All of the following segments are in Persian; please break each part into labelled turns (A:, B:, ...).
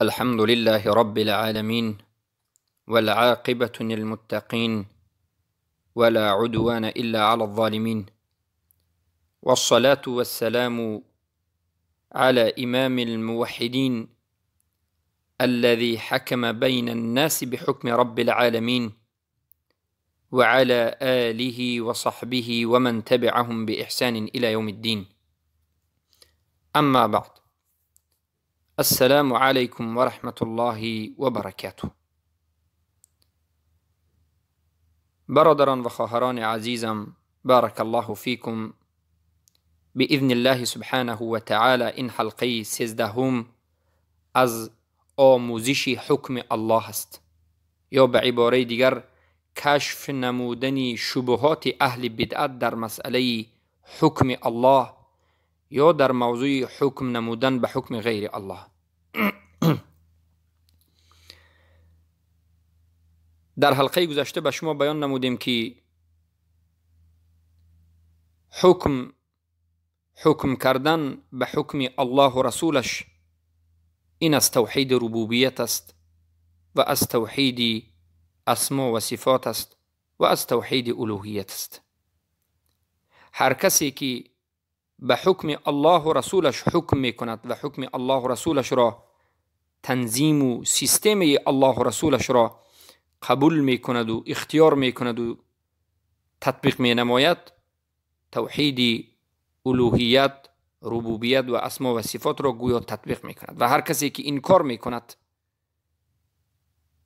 A: الحمد لله رب العالمين والعاقبة للمتقين ولا عدوان إلا على الظالمين، والصلاة والسلام على إمام الموحدين الذي حكم بين الناس بحكم رب العالمين، وعلى آله وصحبه ومن تبعهم بإحسان إلى يوم الدين. أما بعد، السلام عليكم ورحمة الله وبركاته. برادران و خواهران عزیزم، بارک الله فیکم. بإذن الله سبحانه و تعالی این حلقه 13 از آموزش حکم الله است، یا به عباره دیگر کشف نمودن شبهات اهل بدعت در مسئله حکم الله، یا در موضوع حکم نمودن به حکم غیر الله. در حلقه گذشته به شما بیان نمودیم که حکم کردن به حکم الله و رسولش این از توحید ربوبیت است و از توحید اسما و صفات است و از توحید الوهیت است. هر کسی که به حکم الله و رسولش حکم می کند و حکم الله و رسولش را تنظیم و سیستم الله و رسولش را قبول می کند و اختیار می کند و تطبیق می نماید، توحید الوهیت، ربوبیت و اسما و صفات را گویا تطبیق می کند. و هر کسی که این کار می کند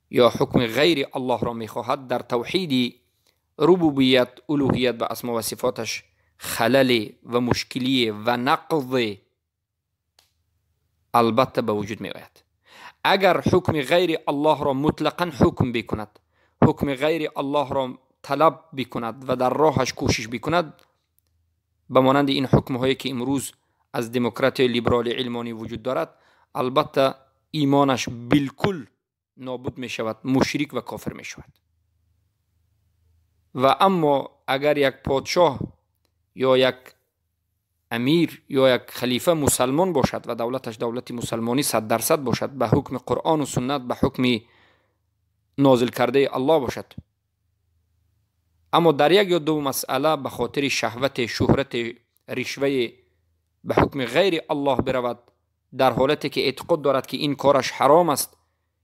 A: یا حکم غیر الله را می خواهد، در توحید ربوبیت، الوهیت و اسما و صفاتش خلل و مشکلی و نقض البته به وجود می آید. اگر حکم غیر الله را مطلقاً حکم بکند، حکم غیر الله را طلب بکند و در راهش کوشش بکند، به مانند این حکم هایی که امروز از دموکرات لیبرال علمانی وجود دارد، البته ایمانش بالکل نابود می شود، مشرک و کافر می شود. و اما اگر یک پادشاه یا یک امیر یا یک خلیفه مسلمان باشد و دولتش دولت مسلمانی 100% باشد، به حکم قرآن و سنت، به حکم نازل کرده الله باشد، اما در یک یا دو مسئله به خاطر شهوت، شهرت، رشوه به حکم غیر الله برود، در حالتی که اعتقاد دارد که این کارش حرام است،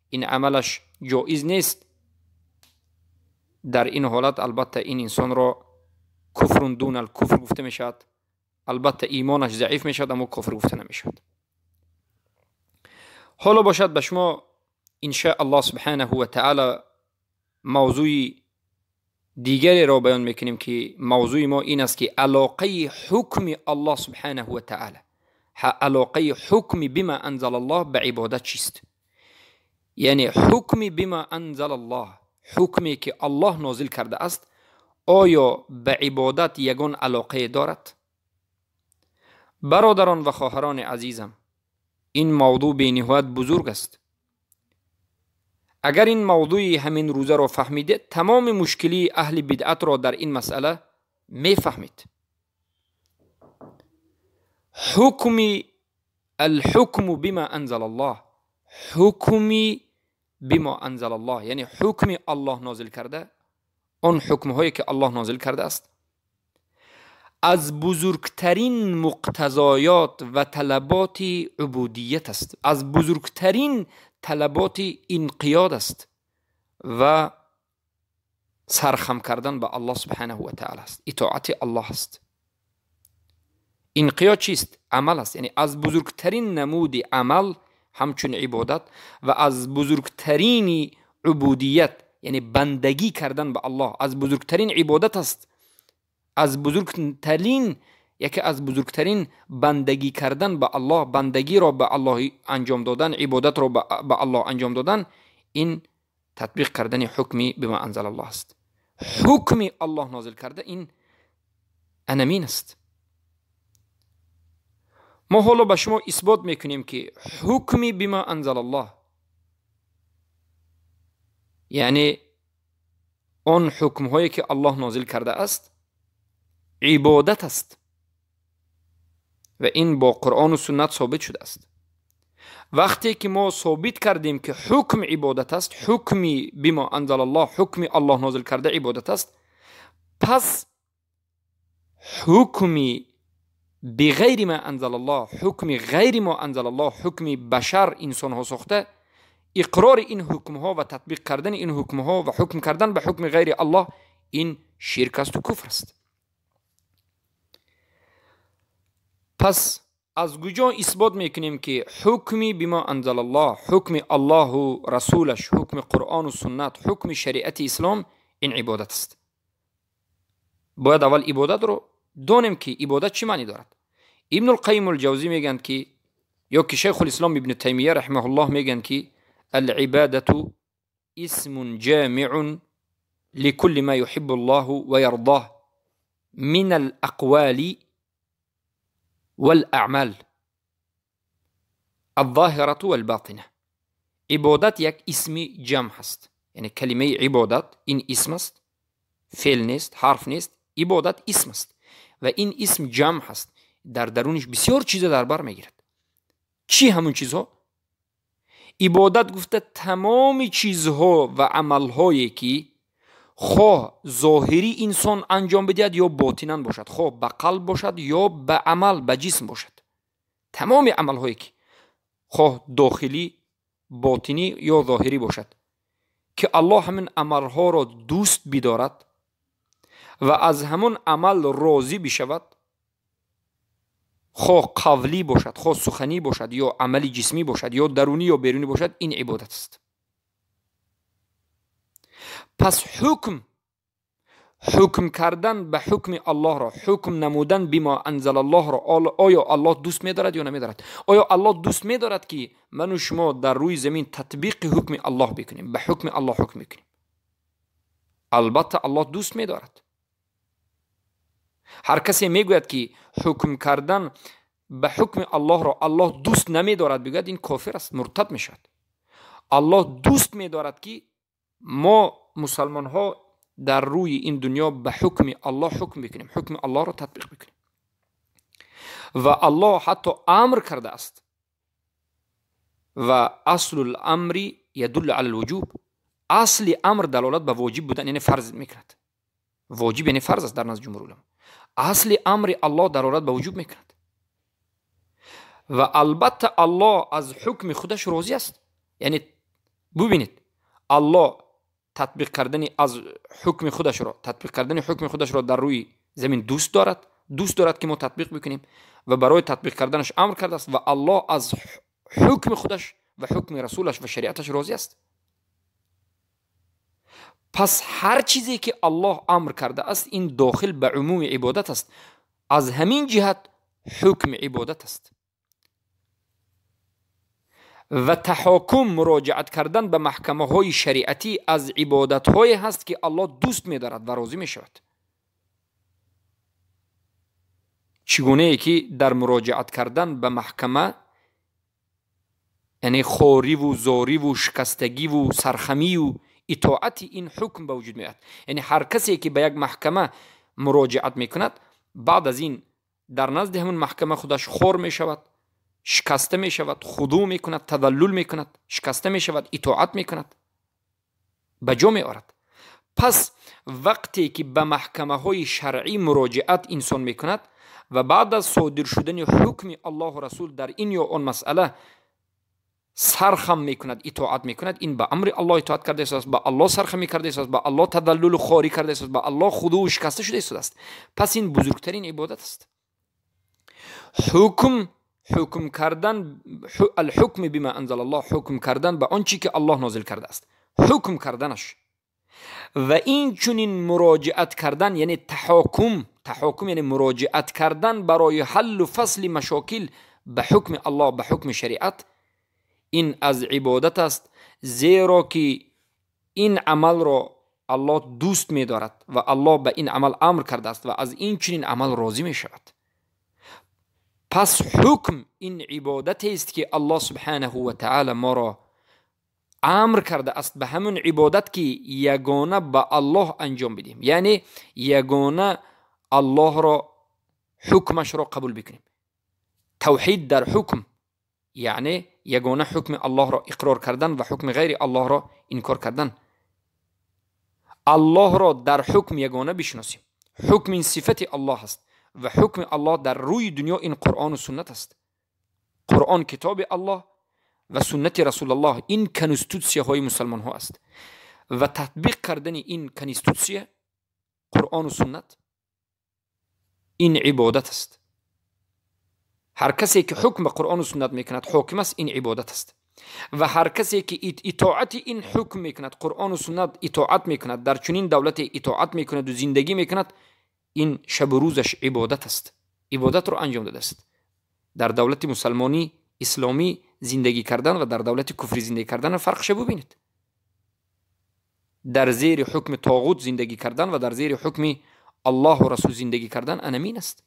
A: این عملش جایز نیست، در این حالت البته این انسان را کفر دون الکفر گفته می شود. البته ایمانش ضعیف می شود، اما کفر گفته نمی شود. حالا باشد به شما انشاء الله سبحانه و تعالی موضوع دیگری را بیان میکنیم که موضوع ما این است که علاقه حکم الله سبحانه و تعالی، علاقه حکم بما انزل الله به عبادت چیست؟ یعنی حکم بما انزل الله، حکمی که الله نازل کرده است، آیا به عبادت یگان علاقه دارد؟ برادران و خواهران عزیزم، این موضوع به نهایت بزرگ است. اگر این موضوع همین روزه را فهمیده، تمام مشکلی اهل بدعت را در این مسئله می فهمید. الحکم بما انزل الله، حکمی بما انزل الله یعنی حکم الله نازل کرده، آن حکم هایی که الله نازل کرده است، از بزرگترین مقتضایات و طلبات عبودیت است، از بزرگترین طلبات انقیاد است و سرخم کردن به الله سبحانه و تعالی است، اطاعت الله است. انقیاد چیست؟ عمل است. یعنی از بزرگترین نمود عمل همچون عبادت و از بزرگترین عبودیت یعنی بندگی کردن به الله از بزرگترین عبادت است، از بزرگترین، یکی از بزرگترین بندگی کردن به الله، بندگی را به الله انجام دادن، عبادت را به الله انجام دادن، این تطبیق کردن حکمی بما انزل الله است. حکمی الله نازل کرده این انمین است. ما حالا به شما اثبات میکنیم که حکمی بما انزل الله یعنی آن حکم هایی که الله نازل کرده است عبادت است و این با قرآن و سنت ثابت شده است. وقتی که ما ثابت کردیم که حکم عبادت است، حکمی بما انزل الله، حکمی الله نازل کرده عبادت است، پس حکمی بغیر ما انزل الله، حکمی غیر ما انزل الله، حکمی بشر انسان ها ساخته، اقرار این حکم ها و تطبیق کردن این حکم ها و حکم کردن به حکم غیر الله، این شرک است و کفر است. پس از کجا اثبات میکنیم که حکمی بما انزل الله، حکم الله و رسولش، حکم قرآن و سنت، حکم شریعت اسلام این عبادت است؟ باید اول عبادت رو دانیم که عبادت چی معنی دارد. ابن القیم الجوزی میگن که، یا که شیخ الاسلام ابن تیمیه رحمه الله میگن که العبادت اسم جامع لكل ما يحب الله ويرضاه من الاقوال والاعمال الظاهره والباطنه. عبادت یک اسم جمع هست، یعنی کلمه عبادت این اسم است، فعل نیست، حرف نیست، عبادت اسم است و این اسم جمع هست، در درونش بسیار چیزا در بر میگیرد. چی همون چیزها؟ عبادت گفته تمام چیزها و عملهایی که خواه ظاهری انسان انجام بدهد یا باطناً باشد، خواه به قلب باشد یا به عمل به جسم باشد، تمام عملهایی که خواه داخلی باطنی یا ظاهری باشد که الله همین عملها را دوست بدارد و از همون عمل راضی بشود، خواه قولی باشد، خواه سخنی باشد یا عملی جسمی باشد یا درونی یا بیرونی باشد، این عبادت است. پس حکم کردن به حکم الله را، حکم نمودن بما انزل الله را، آیا الله دوست می‌دارد یا نمی‌دارد؟ آیا الله دوست می‌دارد که من و شما در روی زمین تطبیق حکم الله بکنیم، به حکم الله حکم بکنیم؟ البته الله دوست می‌دارد. هر کسی میگوید که حکم کردن به حکم الله را الله دوست نمی‌دارد بگوید، این کافر است، مرتد میشد. الله دوست می‌دارد که ما مسلمان ها در روی این دنیا به حکم الله حکم بکنیم، حکم الله را تطبیق بکنیم. و الله حتی امر کرده است و اصل الامر یدل علی الوجوب، اصل امر دلالت به واجب بودن یعنی فرض میکند. واجب یعنی فرض است در نزد جمهور علما. اصل امر الله دلالت به وجوب میکند و البته الله از حکم خودش راضی است. یعنی ببینید، الله تطبیق کردن از حکم خودش را، تطبیق کردن حکم خودش را در روی زمین دوست دارد که ما تطبیق بکنیم و برای تطبیق کردنش امر کرده است و الله از حکم خودش و حکم رسولش و شریعتش راضی است. پس هر چیزی که الله امر کرده است این داخل به عموم عبادت است. از همین جهت حکم عبادت است. و تحاکم، مراجعت کردن به محکمه های شریعتی از عبادت های هست که الله دوست می دارد و راضی می شود. چگونه ای که در مراجعت کردن به محکمه یعنی خواری و زاری و شکستگی و سرخمی و اطاعت این حکم به وجود میاد. یعنی هر کسی که به یک محکمه مراجعت میکند بعد از این در نزد همون محکمه خودش خور می شود، شکسته می شود، خضوع می کند، تذلل می کند، شکسته می شود، اطاعت می کند، به جا می آورد. پس وقتی که به محکمه های شرعی مراجعت انسان می کند و بعد از صادر شدن حکم الله و رسول در این یا آن مسئله سرخم می کند، اطاعت می کند، این به امر الله اطاعت کرده است، به الله سرخمی کرده است، به الله تذلل و خواری کرده است، به الله خضوع و شکسته شده است. پس این بزرگترین عبادت است. حکم کردن، الحکم بما انزل الله، حکم کردن به آنچه که الله نازل کرده است، حکم کردنش و این چنین مراجعت کردن یعنی تحاکم یعنی مراجعت کردن برای حل و فصل مشاکل به حکم الله، به حکم شریعت، این از عبادت است، زیرا که این عمل را الله دوست می دارد و الله به این عمل امر کرده است و از این چنین عمل راضی می شود. پس حکم این عبادت است که الله سبحانه و تعالی ما را امر کرده است به همون عبادت که یگانه به الله انجام بدیم، یعنی یگانه الله را حکمش را قبول بکنیم. توحید در حکم یعنی یگانه حکم الله را اقرار کردن و حکم غیر الله را انکار کردن. الله را در حکم یگانه بشناسیم. حکم این صفت الله است و حکم الله در روی دنیا این قرآن و سنت است. قرآن کتاب الله و سنت رسول الله این کنستوتسیه های مسلمان ها است و تطبیق کردن این کنستوتسیه قرآن و سنت این عبادت است. هر کسی که حکم قرآن و سنت میکند حاکم است، این عبادت است. و هر کسی که اطاعت این حکم میکند، قرآن و سنت اطاعت میکند، در چنین دولت اطاعت میکند و زندگی میکند، این شب و روزش عبادت است. عبادت رو انجام داده است. در دولت مسلمانی اسلامی زندگی کردن و در دولت کفری زندگی کردن فرقش ببینید. در زیر حکم طاغوت زندگی کردن و در زیر حکم الله و رسول زندگی کردن انمین است.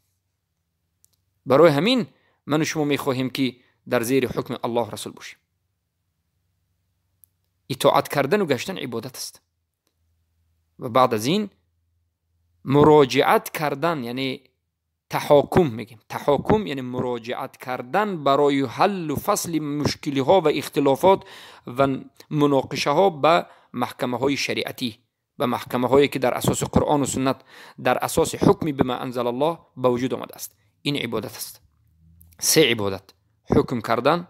A: برای همین من و شما میخواهیم که در زیر حکم الله و رسول باشیم. اطاعت کردن و گشتن عبادت است. و بعد از این مراجعت کردن یعنی تحاکم میگیم. تحاکم یعنی مراجعت کردن برای حل و فصل مشکلی ها و اختلافات و مناقشه ها به محکمه های شریعتی، به محکمه هایی که در اساس قرآن و سنت در اساس حکمی بما انزل الله به وجود آمده است. این عبادت است. سه عبادت: حکم کردن،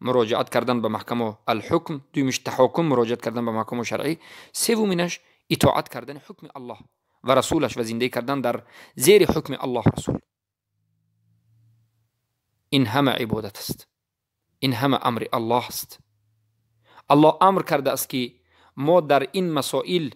A: مراجعت کردن به محکمه الحکم، دویمش تحاکم، مراجعت کردن به محکمه شرعی، سومینش اطاعت کردن حکم الله و رسولش و زندگی کردن در زیر حکم الله رسول. این همه عبادت است. این همه امر الله است. الله امر کرده است که ما در این مسائل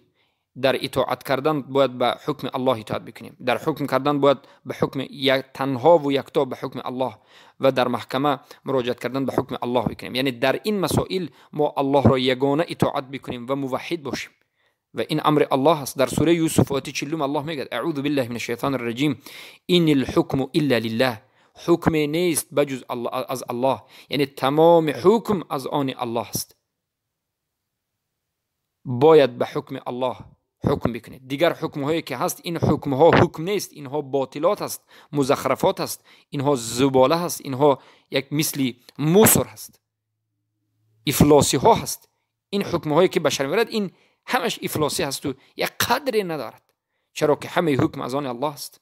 A: در اطاعت کردن باید به حکم الله اطاعت بکنیم، در حکم کردن باید به حکم تنها و یکتا به حکم الله و در محکمه مراجعت کردن به حکم الله بکنیم. یعنی در این مسائل ما الله را یگانه اطاعت بکنیم و موحد باشیم و این امر الله است. در سوره یوسف آیه 40 الله میگه اعوذ بالله من الشیطان الرجیم این الحکم الا لله، حکم نیست بجز از الله، یعنی تمام حکم از آن الله است. باید به حکم الله حکم بکنید. دیگر حکم هایی که هست این حکم ها حکم نیست، اینها باطلات است، مزخرفات است، اینها زباله است، اینها یک مثل موسر هست، افلاسی ها هست. این حکم هایی که بشر میبرد این همش افلاسی هست و یک قدری ندارد، چرا که همه حکم از آن الله است.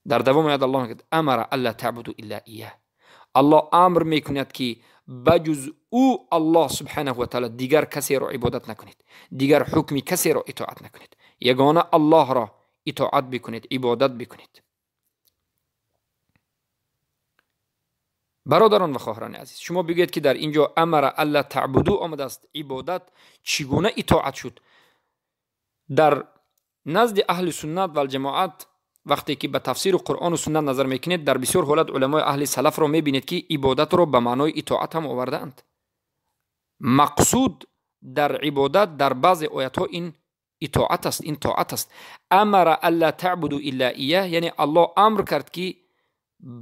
A: در دوام آیه الله میگه امر الا تعبدوا الا ایه، الله امر میکند که بجز او الله سبحانه و تعالی دیگر کسی را عبادت نکنید، دیگر حکم کسی را اطاعت نکنید، یگانه الله را اطاعت بکنید، عبادت بکنید. برادران و خواهران عزیز، شما بگید که در اینجا امر الا تعبدوا آمده است، عبادت چگونه اطاعت شد؟ در نزد اهل سنت و الجماعت وقتی که به تفسیر قرآن و سنت نظر میکنید در بسیار حالت علمای اهل سلف را میبینید که عبادت را به معنای اطاعت هم آورده اند. مقصود در عبادت در بعض آیات ها این اطاعت است، این طاعت است. امر الا تعبدوا الا ایه، یعنی الله امر کرد که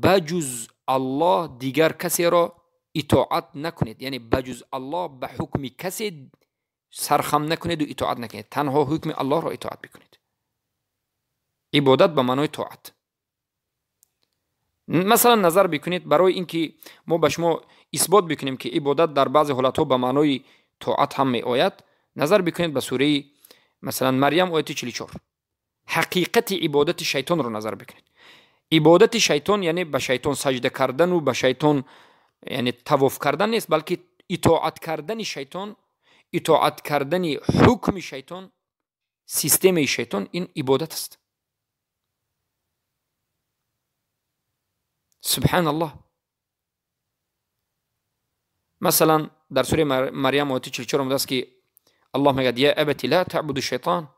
A: بجز الله دیگر کسی را اطاعت نکنید، یعنی بجز الله به حکم کسی سرخم نکنید و اطاعت نکنید، تنها حکم الله را اطاعت بکنید. عبادت به معنای طاعت. مثلا نظر بکنید برای اینکه ما به شما اثبات بکنیم که عبادت در بعض حالتها به معنای طاعت هم می آید، نظر بکنید به سوره مثلا مریم آیه 44. حقیقت عبادت شیطان رو نظر بکنید. عبادت شیطان یعنی به شیطان سجده کردن و به شیطان یعنی طواف کردن نیست، بلکه اطاعت کردن شیطان، اطاعت کردن حکم شیطان، سیستم شیطان، این عبادت است. سبحان الله. مثلا در سوره مریم آیه 44 آمده است که الله میگه یا ابتی لا تعبد الشیطان.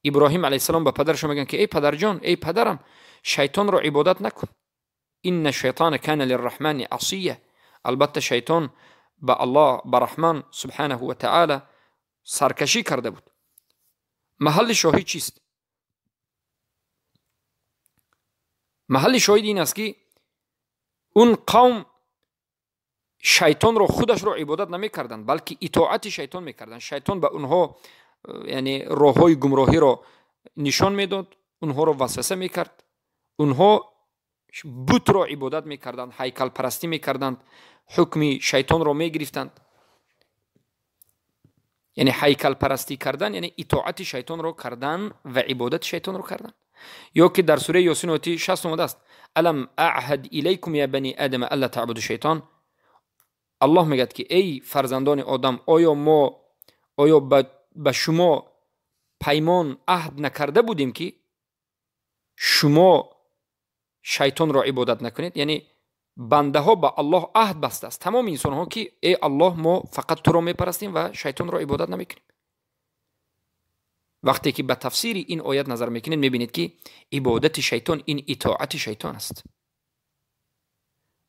A: ابراهیم علیه السلام به پدرش میگن که ای پدر جان، ای پدرم، شیطان رو عبادت نکن. این الشیطان کان للرحمن عصیه. البته شیطان به الله، به رحمان سبحانه و تعالی سرکشی کرده بود. محل شاهد چیست؟ محل شاهد این است که اون قوم شیطان رو خودش رو عبادت نمی کردن، بلکه اطاعت شیطان می کردن. شیطان به اونها یعنی راههای گمراهی رو نشان میداد، اونها رو وسوسه می کرد. اونها بت را عبادت میکردند، هیکل پرستی میکردند، حکم شیطان را میگرفتند. یعنی هیکل پرستی کردن یعنی اطاعت شیطان را کردن و عبادت شیطان را کردن. یا که در سوره یاسین آیه 60 اومده است الم اعهد الیکم یا بنی آدم الا تعبدوا شیطان. الله میگه که ای فرزندان آدم آیا به شما پیمان عهد نکرده بودیم که شما شیطان را عبادت نکنید؟ یعنی بنده ها به الله عهد بسته است، تمام انسان ها که ای الله ما فقط تو را میپرستیم و شیطان را عبادت نمیکنیم. وقتی که به تفسیر این آیت نظر میکنید میبینید که عبادت شیطان این اطاعت شیطان است.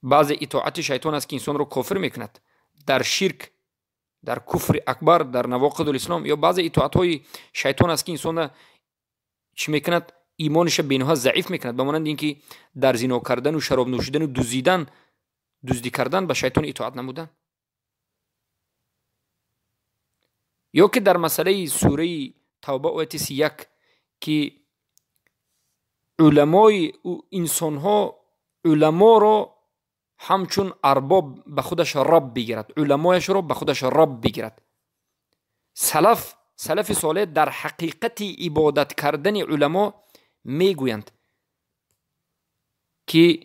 A: بعض اطاعت شیطان است که انسان را کافر میکند، در شرک، در کفر اکبر، در نواقض الاسلام. یا بعض اطاعت های شیطان است که انسان چی میکند؟ ایمانش بینها ضعیف میکند، به مانند اینکه در زنا کردن و شراب نوشیدن و دزدی کردن به شیطان اطاعت نمودن. یا که در مسئله سوره توبه آیه 31 که علمای انسان ها علما را همچون ارباب به خودش رب بگیرد، علمایش را به خودش رب بگیرد. سلف صالح در حقیقت عبادت کردن علما میگویند که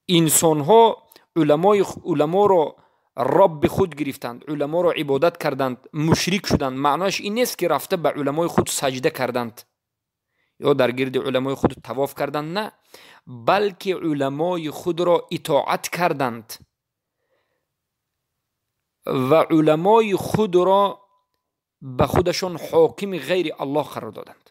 A: انسان ها علما را رب خود گرفتند، علما را عبادت کردند، مشرک شدند. معناش این نیست که رفته به علمای خود سجده کردند یا در گرد علمای خود طواف کردند، نه، بلکه علمای خود را اطاعت کردند و علمای خود را به خودشان حاکم غیر الله قرار دادند.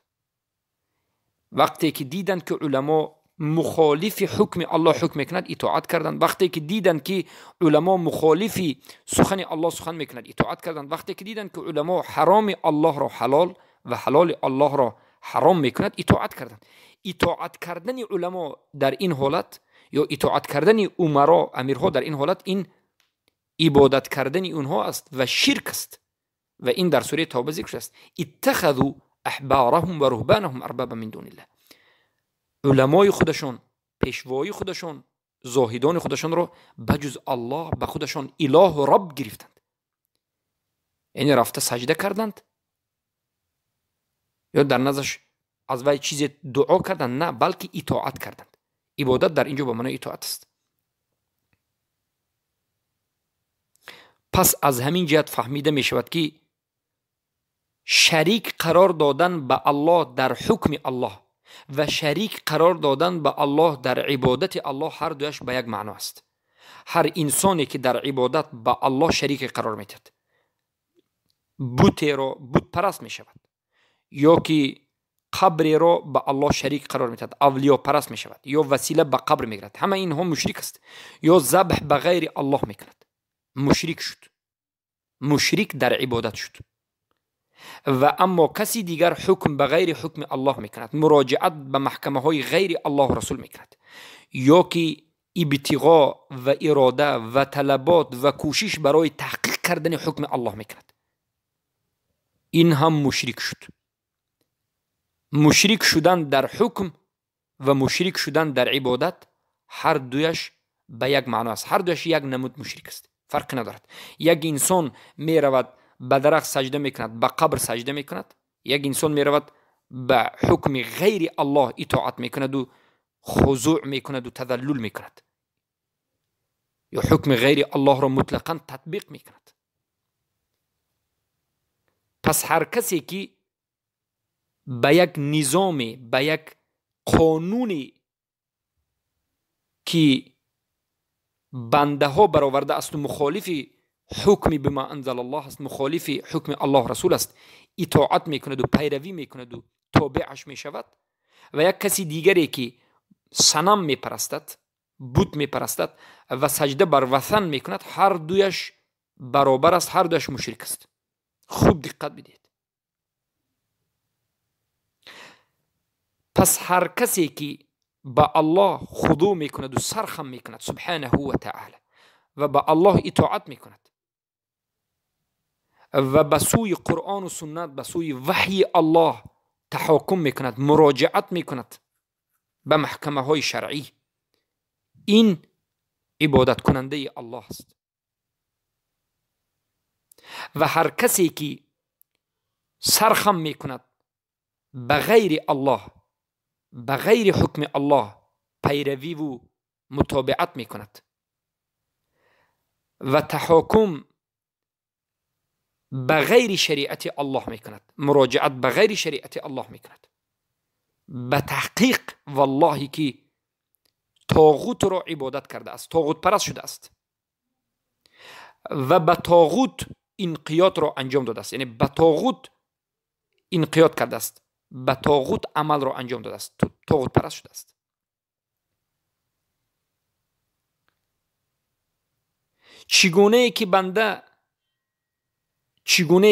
A: وقتی که دیدند که علما مخالف حکم الله حکم میکند اطاعت کردند. وقتی که دیدند که علما مخالف سخن الله سخن میکند اطاعت کردند. وقتی که دیدند که علما حرام الله را حلال و حلال الله را حرام میکند اطاعت کردند. اطاعت کردن علما در این حالت یا اطاعت کردن امرا امیرها در این حالت این عبادت کردن اونها است و شرک است و این در سوره توبه ذکر است. اتخذوا احبارهم و رهبانهم اربابا من دون الله. علمای خودشان، پیشوای خودشان، زاهدان خودشان را بجز الله به خودشان اله و رب گرفتند. یعنی رفته سجده کردند یا در نظرش از وی چیز دعا کردند، نه، بلکه اطاعت کردند. عبادت در اینجا به معنای اطاعت است. پس از همین جهت فهمیده می شود که شریک قرار دادن به الله در حکم الله و شریک قرار دادن به الله در عبادت الله هر دویش به یک معنا است. هر انسانی که در عبادت به الله شریک قرار میدهد بت پرست می شود، یا که قبر را به الله شریک قرار میدهد اولیا پرست می شود، یا وسیله به قبر میگیرد، همه اینها مشرک است. یا ذبح به غیر الله میکند، مشرک شد، مشرک در عبادت شد. و اما کسی دیگر حکم به غیر حکم الله میکند، مراجعت به محکمه های غیر الله رسول میکند، یا که ابتغاء و اراده و طلبات و کوشش برای تحقیق کردن حکم الله میکند، این هم مشرک شد. مشرک شدن در حکم و مشرک شدن در عبادت هر دویش به یک معنا است، هر دویش یک نمود مشرک است، فرق ندارد. یک انسان می رود به درخت سجده میکند، به قبر سجده میکند. یک انسان می رود به حکم غیر الله اطاعت میکند و خضوع میکند و تذلل میکند، یا حکم غیر الله را مطلقاً تطبیق میکند. پس هر کسی که به یک نظامی، به یک قانونی که بنده ها برآورده است و مخالف حکم بما انزل الله است، مخالف حکم الله رسول است، اطاعت میکند و پیروی میکند و تابعش میشود، و یک کسی دیگری که صنم میپرستد، بت میپرستد و سجده بر وثن میکند، هر دویش برابر است، هر دویش مشرک است. خوب دقت بدید. پس هر کسی که با الله خضوع میکند و سرخم میکند سبحانه و تعالی و با الله اطاعت میکند و به سوی قرآن و سنت، به سوی وحی الله تحاکم میکند، مراجعت میکند به محکمه های شرعی این عبادت کننده الله است. و هر کسی که سرخم می کند به غیر الله، به غیر حکم الله پیروی و متابعت می کند و تحاکم به غیر شریعت الله می کند، مراجعت به غیر شریعت الله می کند، به تحقیق والله که طاغوت را عبادت کرده است، طاغوت پرست شده است و به طاغوت انقیاد را انجام داده است. یعنی به طاغوت انقیاد کرده است، به طاغوت عمل را انجام داده است، طاغوت پرست شده است. چگونه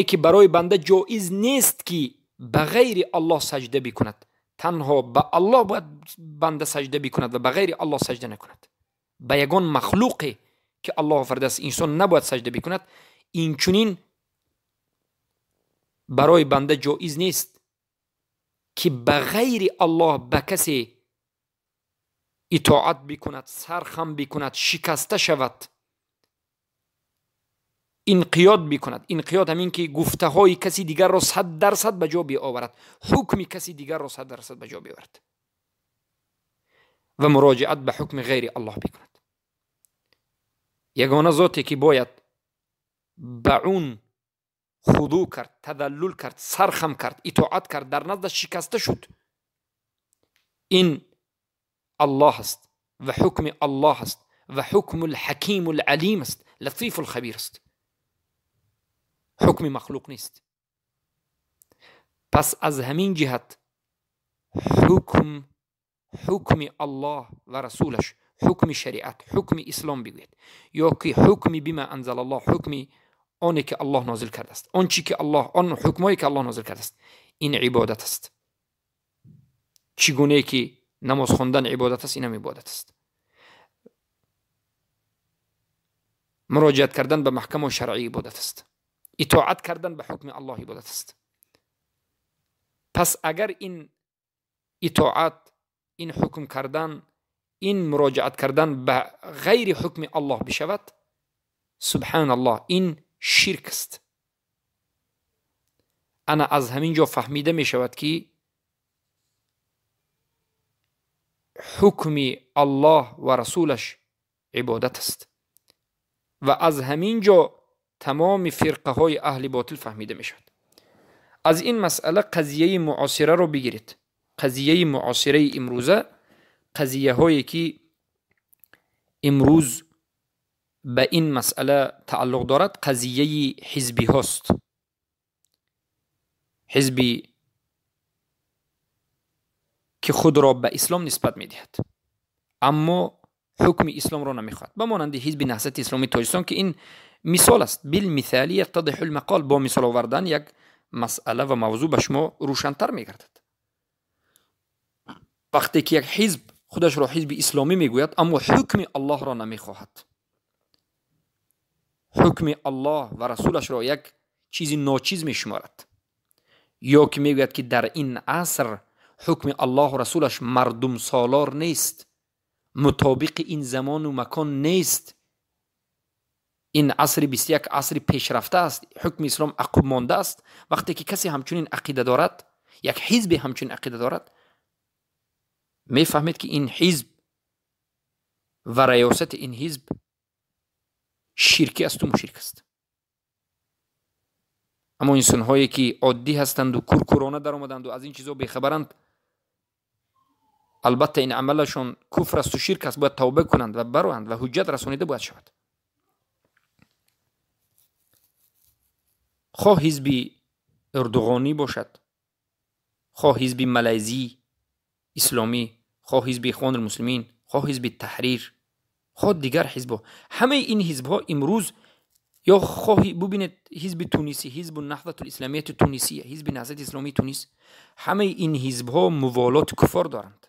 A: که برای بنده جایز نیست که به غیر الله سجده بکند، تنها به الله باید بنده سجده بکند و به غیر الله سجده نکند. به یگان مخلوقی که الله آفریده است انسان نباید سجده بکند. این چنین برای بنده جایز نیست که به غیر الله به کسی اطاعت بکند، سرخم بکند، شکسته شود، انقیاد بکند. انقیاد همین که گفته های کسی دیگر را 100% به جا بیاورد، حکم کسی دیگر را 100% به جا بیاورد و مراجعت به حکم غیر الله بکند. یگانه ذاتی که باید به اون خضوع کرد، تذلل کرد، سرخم کرد، اطاعت کرد، در نزدش شکسته شد، این الله است و حکم الله است و حکم الحکیم العلیم است، لطیف الخبیر است، حکم مخلوق نیست. پس از همین جهت حکم الله و رسولش، حکم شریعت، حکم اسلام بگوید، یا که حکم بما انزل الله، حکم آنی که الله نازل کرده است، آن حکمایی که الله نازل کرده است، این عبادت است. چگونه که نماز خواندن عبادت است، اینم عبادت است. مراجعت کردن به محکم و شرعی عبادت است. اطاعت کردن به حکم الله عبادت است. پس اگر این اطاعت، این حکم کردن، این مراجعت کردن به غیر حکم الله بشود، سبحان الله، این شرک است. انا از همین جا فهمیده می شود که حکم الله و رسولش عبادت است و از همین جا تمام فرقه های اهل باطل فهمیده می شود. از این مسئله قضیه معاصره رو بگیرید. قضیه معاصره امروزه، قضیه هایی که امروز به این مسئله تعلق دارد، قضیه حزبی هاست. حزبی که خود را به اسلام نسبت می دهد اما حکم اسلام را نمی خواهد، بمانند حزب نهضت اسلامی تاجیکستان که این مثال است. بالمثال یتضح المقال، با مثال آوردن یک مسئله و موضوع به شما روشن‌تر می گردد. وقتی که یک حزب خودش را حزب اسلامی می گوید اما حکم الله را نمی خواهد، حکم الله و رسولش را یک چیزی ناچیز می شمارد، یا که می گوید که در این عصر حکم الله و رسولش مردم سالار نیست، مطابق این زمان و مکان نیست، این عصر 21 عصر پیشرفته است، حکم اسلام عقب مانده است. وقتی که کسی همچنین عقیده دارد، یک حزب همچنین عقیده دارد، می فهمید که این حزب و ریاست این حزب شرکی است و مشرک است. اما انسان هایی که عادی هستند و کورکورانه در آمدند و از این چیزا بیخبرند، البته این عملشون کفر است و شرک است، باید توبه کنند و بروند و حجت رسانیده باید شود. خواه حزب اردوغانی باشد، خواه حزب ملایزی اسلامی، خواه حزب اخوان المسلمین، خواه حزب تحریر، خواه دیگر حزبها، همه این حزبها امروز، یا خواه ببینید حزب تونسی، حزب النهضة الاسلامیه تونسیه، حزب نهضت اسلامی تونس، همه این حزبها موالات کفار دارند.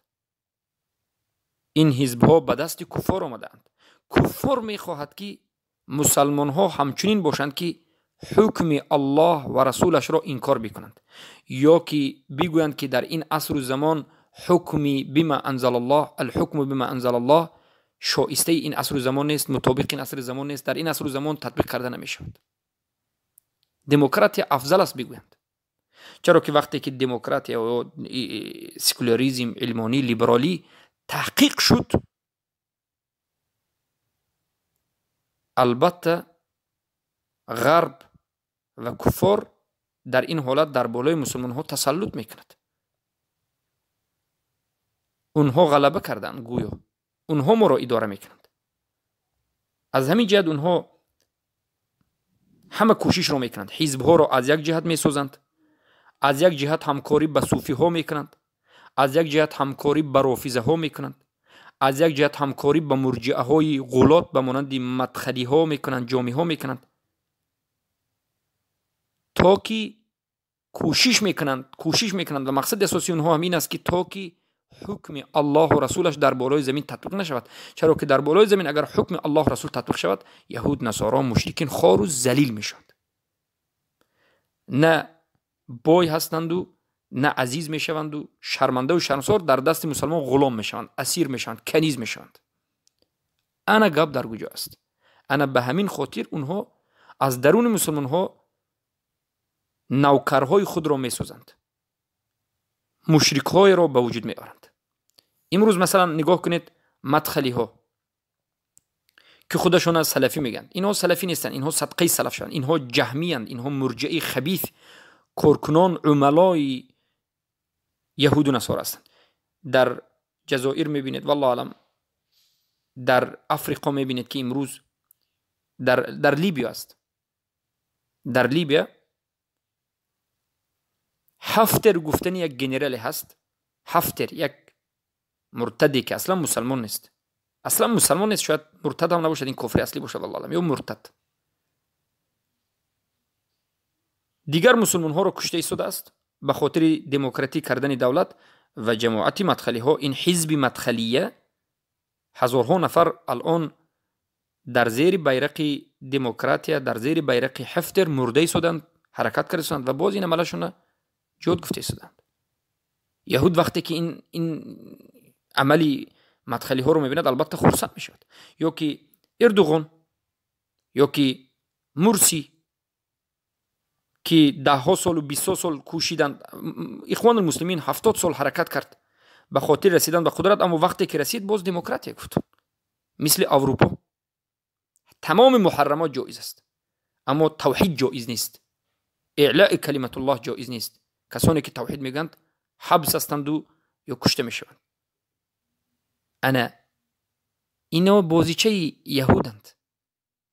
A: این حزبها به دست کفار آمدند. کفار میخواهد که مسلمان ها همچنین باشند که حکم الله و رسولش را انکار بکنند، یا که بگویند که در این عصر و زمان حکمی بما انزل الله، الحکم بما انزل الله شایسته این عصر و زمان نیست، مطابق این عصر و زمان نیست، در این عصر و زمان تطبیق کرده نمی شود. دموکراتی افضل است بگویند. چرا که وقتی که دموکراتی و سکولاریسم، علمانی، لیبرالی تحقیق شد، البته غرب و کفار در این حالت در بالای مسلمان ها تسلط میکند. اونها غلبه کردند، گویا اونها ما را اداره میکنند. از همین جهت اونها همه کوشش را میکنند، حزب ها را از یک جهت میسازند، از یک جهت همکاری با صوفی ها میکنند، از یک جهت همکاری با رافضه ها میکنند، از یک جهت همکاری با مرجعه های غلات به مانند مدخلی ها میکنند، جامی ها میکنند، تا که کوشش میکنند و مقصد اساسی اونها همین است که تا که حکم الله و رسولش در بالای زمین تطبیق نشود. چرا که در بالای زمین اگر حکم الله و رسول تطبیق شود، یهود، نصارا، مشرکین خوار و ذلیل میشوند، نه بای هستند و نه عزیز میشوند و شرمنده و شرمسار در دست مسلمان غلام میشوند، اسیر میشوند، کنیز میشوند. انا گپ در کجا است؟ انا به همین خاطر اونها از درون مسلمان ها نوکرهای خود را میسازند، مشرکهای را به وجود میآورند. امروز مثلا نگاه کنید، مدخلی ها که خودشون از سلفی میگن، اینها سلفی نیستن، اینها صدقه سلف شدن، اینها جهمی اند، اینها مرجعی خبیث، کارکنان عملای یهود و نصارا هستند. در جزایر میبینید، والله علم در افریقا میبینید که امروز در لیبیا است. در لیبیا حفتر گفتن یک جنرال هست، حفتر یک مرتدی که اصلا مسلمان نیست، شاید مرتد هم نباشد، این کفر اصلی باشد والله علم، یا مرتد. دیگر مسلمان ها را کشته ایستاده است به خاطر دموکراتی کردن دولت و جماعت مدخلی ها. این حزب مدخلیه هزارها نفر الان در زیر بیرق دموکراتیا، در زیر بیرق حفتر مرده ایستادند، حرکت کردند و باز این عملشون جود گفته ایستادند. یهود وقتی که این عملی مدخلی ها رو میبیند البته خرسند میشود، یا که اردوغان یا که مرسی که 10 سال و 20 سال کوشیدند، اخوان المسلمین 70 سال حرکت کرد به خاطر رسیدن به قدرت، اما وقتی که رسید باز دموکراتی گفت. مثل اروپا تمام محرمات جایز است، اما توحید جایز نیست، اعلاء کلمت الله جایز نیست. کسانی که توحید میگند حبس هستند و یا کشته میشوند. اینا بازیچه یهودند.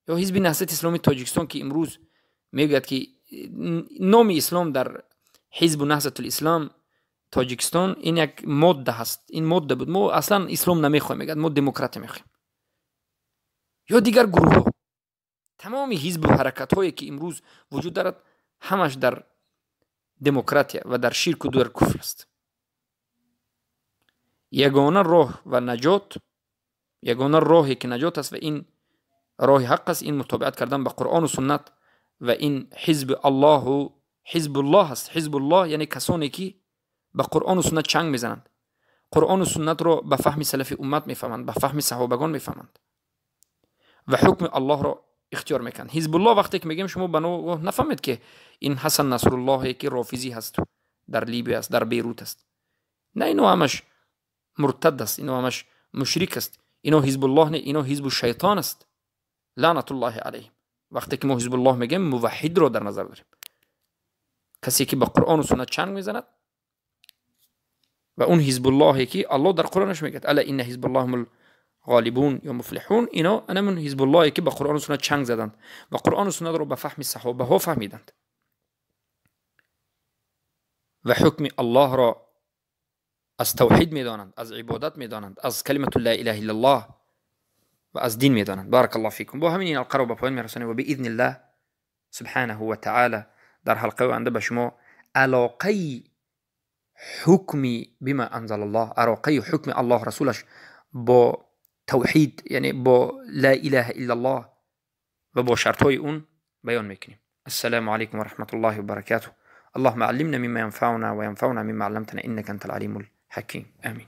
A: یا حزب نهضت اسلامی تاجیکستان که امروز میگوید که نام اسلام در حزب نهضت الاسلام تاجیکستان این یک ماده هست، این ماده بود، ما اصلا اسلام نمیخوایم، میگه ما دموکراتی میخوایم. یا دیگر گروه ها، تمام حزب و حرکت هایی که امروز وجود دارد همش در دموکراتی و در شرک و در کفر است. یگانه راه و نجات، یگانه راهی که نجات است و این راه حق است، این مطابقت کردن با قرآن و سنت و این حزب الله و حزب الله است. حزب الله یعنی کسانی که با قرآن و سنت چنگ میزنند، قرآن و سنت رو به فهم سلف امت میفهمند، به فهم صحابگان میفهمند و حکم الله رو اختیار میکنند. حزب الله وقتی که میگیم شما بنو نفهمید که این حسن نصر الله که رافضی هست در لیبی است، در بیروت است. نه، اینو همش مرتد است، اینو همش مشرک است، اینو حزب الله نه، اینو حزب الشیطان است، لعنت الله علیه. وقتی که ما حزب الله میگیم موحد رو در نظر داریم، کسی که با قرآن و سنت چنگ میزند و اون حزب الله که الله در قرآنش میگه الا ان حزب الله هم الغالبون یا مفلحون، اینا انا من حزب الله که با قرآن و سنت چنگ زدند و قرآن و سنت رو به فهم صحابه ها فهمیدند و حکم الله را از توحید میدانند، از عبادت میدانند، از کلمت لا اله الا الله و از دین میدانند. بارک الله فیکم. با همین القرار رو به پایان میرسانیم و باذن الله سبحانه و تعالی در حلقه آینده به شما علاقه حکمی بما انزل الله، علاقه حکم الله رسولش با توحید یعنی با لا اله الا الله و با شرطهای اون بیان میکنیم. السلام علیکم و رحمت الله و برکاته. اللهم علمنا مما ينفعنا وينفعنا مما علمتنا انك انت العليم الحكيم. امين.